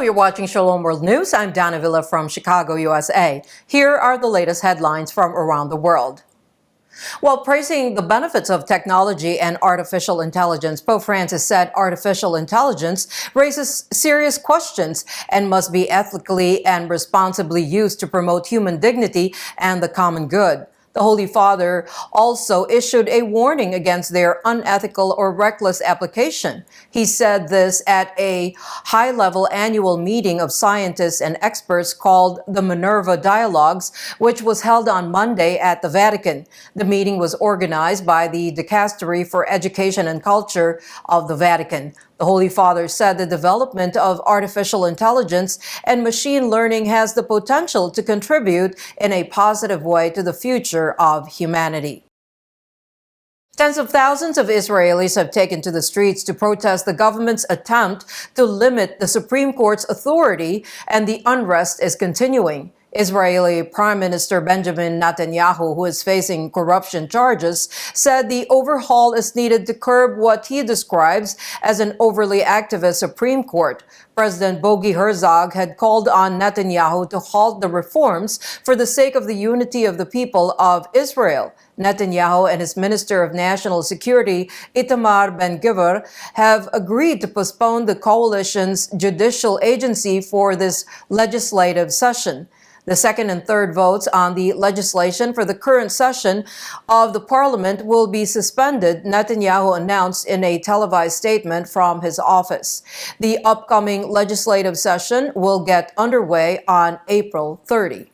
you're watching Shalom World News. I'm Dana Villa from Chicago, USA. Here are the latest headlines from around the world. While praising the benefits of technology and artificial intelligence, Pope Francis said artificial intelligence raises serious questions and must be ethically and responsibly used to promote human dignity and the common good. The Holy Father also issued a warning against their unethical or reckless application. He said this at a high-level annual meeting of scientists and experts called the Minerva Dialogues, which was held on Monday at the Vatican. The meeting was organized by the Dicastery for Education and Culture of the Vatican. The Holy Father said the development of artificial intelligence and machine learning has the potential to contribute in a positive way to the future of humanity. Tens of thousands of Israelis have taken to the streets to protest the government's attempt to limit the Supreme Court's authority, and the unrest is continuing. Israeli Prime Minister Benjamin Netanyahu, who is facing corruption charges, said the overhaul is needed to curb what he describes as an overly activist Supreme Court. President Bogi Herzog had called on Netanyahu to halt the reforms for the sake of the unity of the people of Israel. Netanyahu and his Minister of National Security, Itamar Ben-Gvir, have agreed to postpone the coalition's judicial agency for this legislative session. The second and third votes on the legislation for the current session of the parliament will be suspended, Netanyahu announced in a televised statement from his office. The upcoming legislative session will get underway on April 30.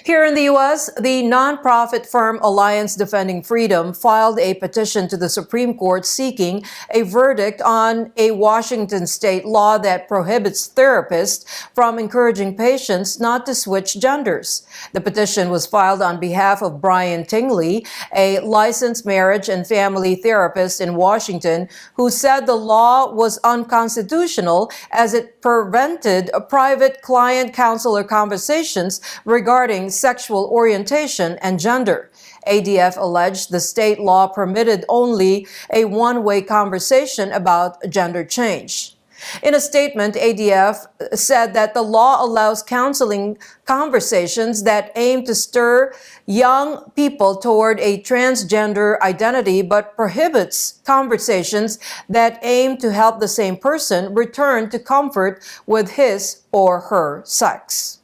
Here in the U.S., the nonprofit firm Alliance Defending Freedom filed a petition to the Supreme Court seeking a verdict on a Washington state law that prohibits therapists from encouraging patients not to switch genders. The petition was filed on behalf of Brian Tingley, a licensed marriage and family therapist in Washington, who said the law was unconstitutional as it prevented private client-counselor conversations regarding sexual orientation and gender. ADF alleged the state law permitted only a one-way conversation about gender change. In a statement, ADF said that the law allows counseling conversations that aim to stir young people toward a transgender identity, but prohibits conversations that aim to help the same person return to comfort with his or her sex.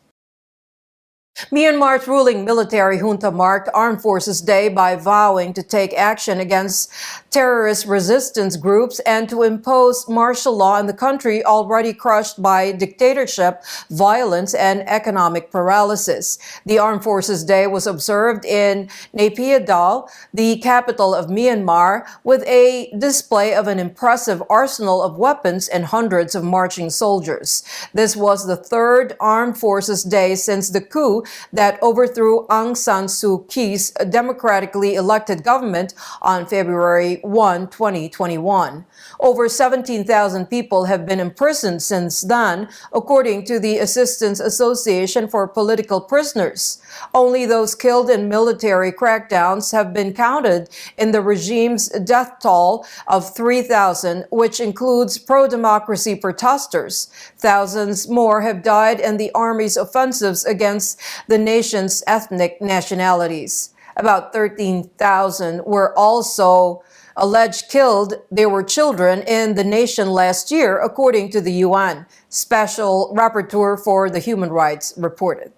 Myanmar's ruling military junta marked Armed Forces Day by vowing to take action against terrorist resistance groups and to impose martial law in the country already crushed by dictatorship, violence, and economic paralysis. The Armed Forces Day was observed in Naypyidaw, the capital of Myanmar, with a display of an impressive arsenal of weapons and hundreds of marching soldiers. This was the third Armed Forces Day since the coup that overthrew Aung San Suu Kyi's democratically elected government on February 1, 2021. Over 17,000 people have been imprisoned since then, according to the Assistance Association for Political Prisoners. Only those killed in military crackdowns have been counted in the regime's death toll of 3,000, which includes pro-democracy protesters. Thousands more have died in the army's offensives against the nation's ethnic nationalities. About 13,000 were also alleged killed. They were children in the nation last year, according to the UN. Special Rapporteur for the Human Rights reported.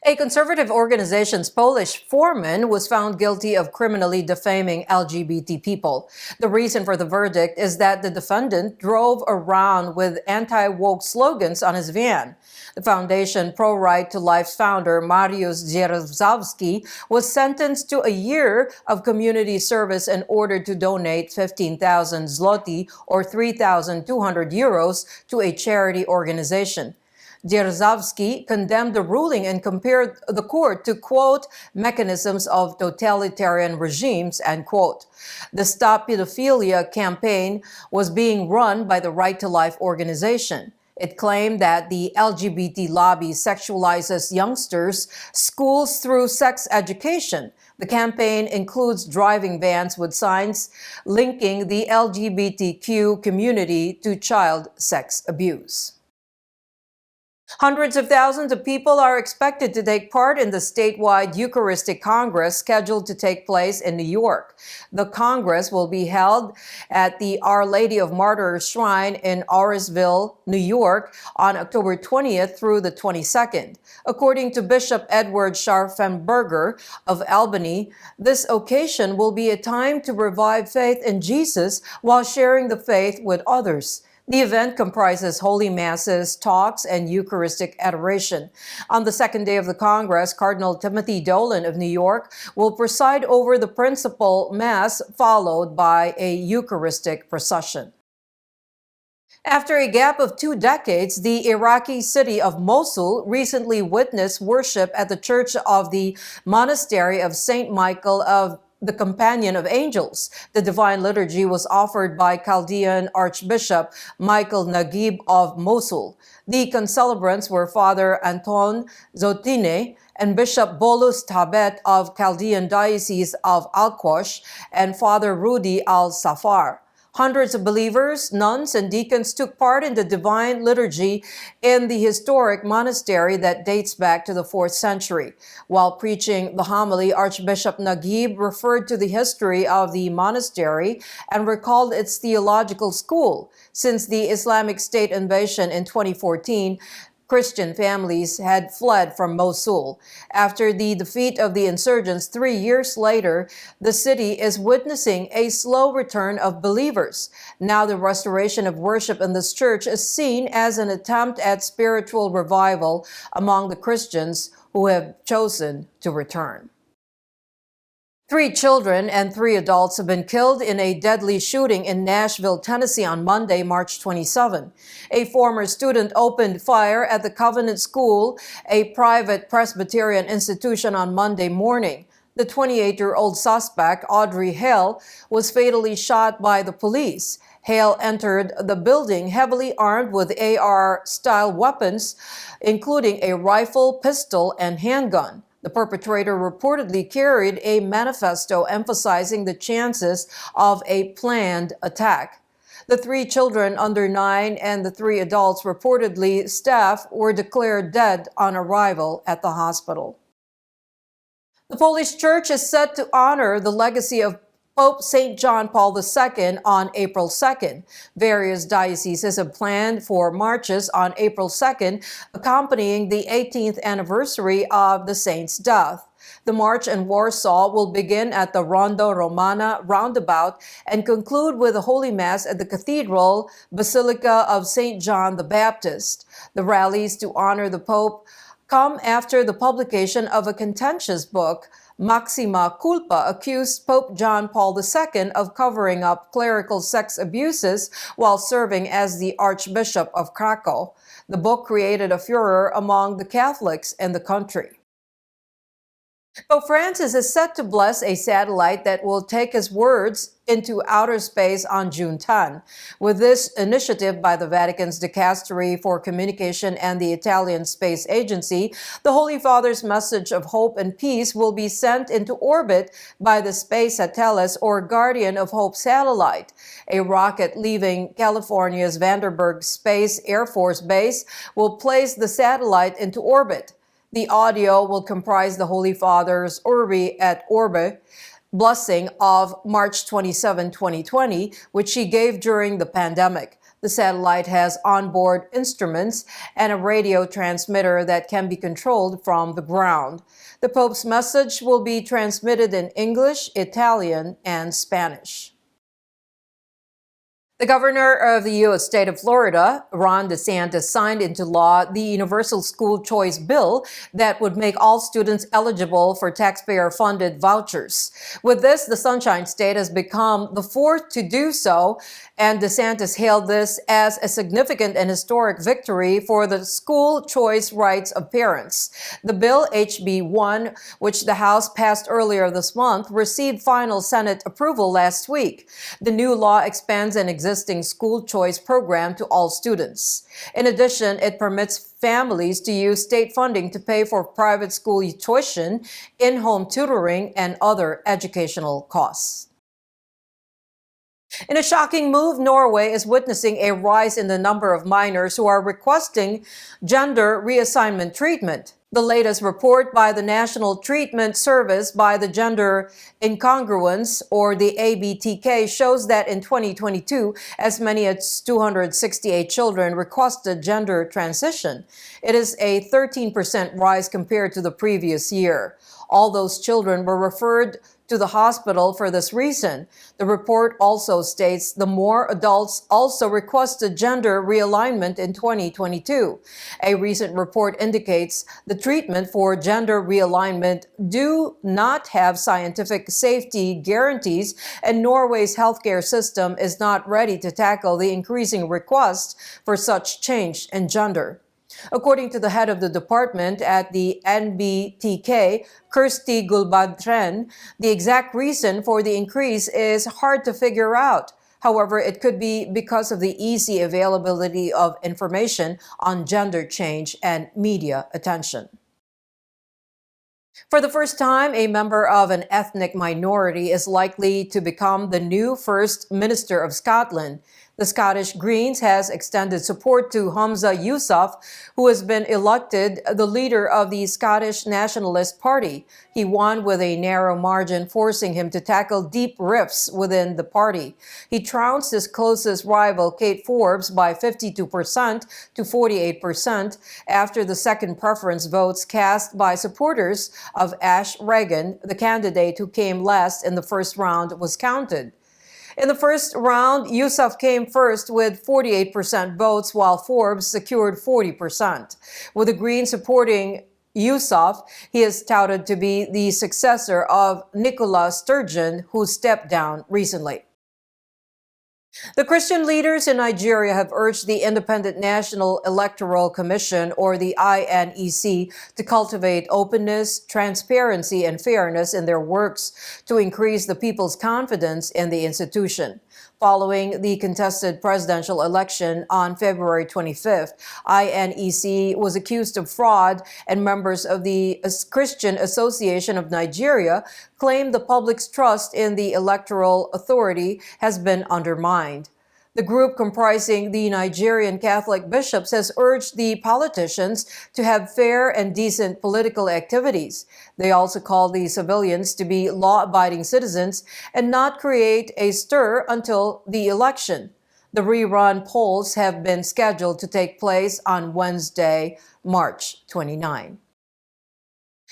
A conservative organization's Polish foreman was found guilty of criminally defaming LGBT people. The reason for the verdict is that the defendant drove around with anti-woke slogans on his van. The Foundation Pro Right to Life's founder, Mariusz Dzierżawski, was sentenced to a year of community service and ordered to donate 15,000 zloty or 3,200 euros to a charity organization. Dzierżawski condemned the ruling and compared the court to, quote, mechanisms of totalitarian regimes, end quote. The Stop Pedophilia campaign was being run by the Right to Life organization. It claimed that the LGBT lobby sexualizes youngsters' schools through sex education. The campaign includes driving vans with signs linking the LGBTQ community to child sex abuse. Hundreds of thousands of people are expected to take part in the statewide Eucharistic Congress scheduled to take place in New York. The Congress will be held at the Our Lady of Martyrs Shrine in Orisville, New York on October 20th through the 22nd. According to Bishop Edward Scharfenberger of Albany, this occasion will be a time to revive faith in Jesus while sharing the faith with others. The event comprises holy masses, talks, and Eucharistic adoration. On the second day of the Congress, Cardinal Timothy Dolan of New York will preside over the principal Mass, followed by a Eucharistic procession. After a gap of 2 decades, the Iraqi city of Mosul recently witnessed worship at the Church of the Monastery of St. Michael of the Companion of Angels. The Divine Liturgy was offered by Chaldean Archbishop Michael Naguib of Mosul. The concelebrants were Father Anton Zotine and Bishop Bolus Tabet of Chaldean Diocese of Al-Qush and Father Rudy Al-Safar. Hundreds of believers, nuns, and deacons took part in the Divine Liturgy in the historic monastery that dates back to the 4th century. While preaching the homily, Archbishop Naguib referred to the history of the monastery and recalled its theological school. Since the Islamic State invasion in 2014, Christian families had fled from Mosul. After the defeat of the insurgents 3 years later, the city is witnessing a slow return of believers. Now the restoration of worship in this church is seen as an attempt at spiritual revival among the Christians who have chosen to return. 3 children and 3 adults have been killed in a deadly shooting in Nashville, Tennessee on Monday, March 27. A former student opened fire at the Covenant School, a private Presbyterian institution, on Monday morning. The 28-year-old suspect, Audrey Hale, was fatally shot by the police. Hale entered the building heavily armed with AR-style weapons, including a rifle, pistol, and handgun. The perpetrator reportedly carried a manifesto emphasizing the chances of a planned attack. The 3 children under 9 and the 3 adults, reportedly staff, were declared dead on arrival at the hospital. The Polish Church is set to honor the legacy of Pope St. John Paul II on April 2nd. Various dioceses have planned for marches on April 2nd, accompanying the 18th anniversary of the saint's death. The march in Warsaw will begin at the Rondo Romana roundabout and conclude with a Holy Mass at the Cathedral Basilica of St. John the Baptist. The rallies to honor the Pope come after the publication of a contentious book. Maxima Culpa accused Pope John Paul II of covering up clerical sex abuses while serving as the Archbishop of Krakow. The book created a furor among the Catholics in the country. Pope Francis is set to bless a satellite that will take his words into outer space on June 10. With this initiative by the Vatican's Dicastery for Communication and the Italian Space Agency, the Holy Father's message of hope and peace will be sent into orbit by the Space Satellis, or Guardian of Hope satellite. A rocket leaving California's Vandenberg Space Air Force Base will place the satellite into orbit. The audio will comprise the Holy Father's Urbi et Orbi blessing of March 27, 2020, which he gave during the pandemic. The satellite has onboard instruments and a radio transmitter that can be controlled from the ground. The Pope's message will be transmitted in English, Italian, and Spanish. The governor of the U.S. state of Florida, Ron DeSantis, signed into law the Universal School Choice Bill that would make all students eligible for taxpayer-funded vouchers. With this, the Sunshine State has become the 4th to do so, and DeSantis hailed this as a significant and historic victory for the school choice rights of parents. The bill, HB 1, which the House passed earlier this month, received final Senate approval last week. The new law expands an existing existing school choice program to all students. In addition, it permits families to use state funding to pay for private school tuition, in-home tutoring, and other educational costs. In a shocking move, Norway is witnessing a rise in the number of minors who are requesting gender reassignment treatment. The latest report by the National Treatment Service by the Gender Incongruence, or the ABTK, shows that in 2022, as many as 268 children requested gender transition. It is a 13% rise compared to the previous year. All those children were referred to the hospital for this reason. The report also states the more adults also requested gender realignment in 2022. A recent report indicates the treatment for gender realignment do not have scientific safety guarantees, and Norway's healthcare system is not ready to tackle the increasing requests for such change in gender. According to the head of the department at the NBTK, Kirsti Gulbadren, the exact reason for the increase is hard to figure out. However, it could be because of the easy availability of information on gender change and media attention. For the first time, a member of an ethnic minority is likely to become the new First Minister of Scotland. The Scottish Greens has extended support to Humza Yousaf, who has been elected the leader of the Scottish Nationalist Party. He won with a narrow margin, forcing him to tackle deep rifts within the party. He trounced his closest rival, Kate Forbes, by 52% to 48% after the second preference votes cast by supporters of Ash Regan, the candidate who came last in the first round, was counted. In the first round, Yousaf came first with 48% votes, while Forbes secured 40%. With the Greens supporting Yousaf, he is touted to be the successor of Nicola Sturgeon, who stepped down recently. The Christian leaders in Nigeria have urged the Independent National Electoral Commission, or the INEC, to cultivate openness, transparency, and fairness in their works to increase the people's confidence in the institution. Following the contested presidential election on February 25th, INEC was accused of fraud, and members of the Christian Association of Nigeria claimed the public's trust in the electoral authority has been undermined. The group, comprising the Nigerian Catholic bishops, has urged the politicians to have fair and decent political activities. They also call the civilians to be law-abiding citizens and not create a stir until the election. The rerun polls have been scheduled to take place on Wednesday, March 29.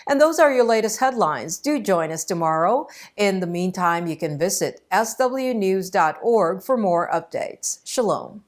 And those are your latest headlines. Do join us tomorrow. In the meantime, you can visit swnews.org for more updates. Shalom.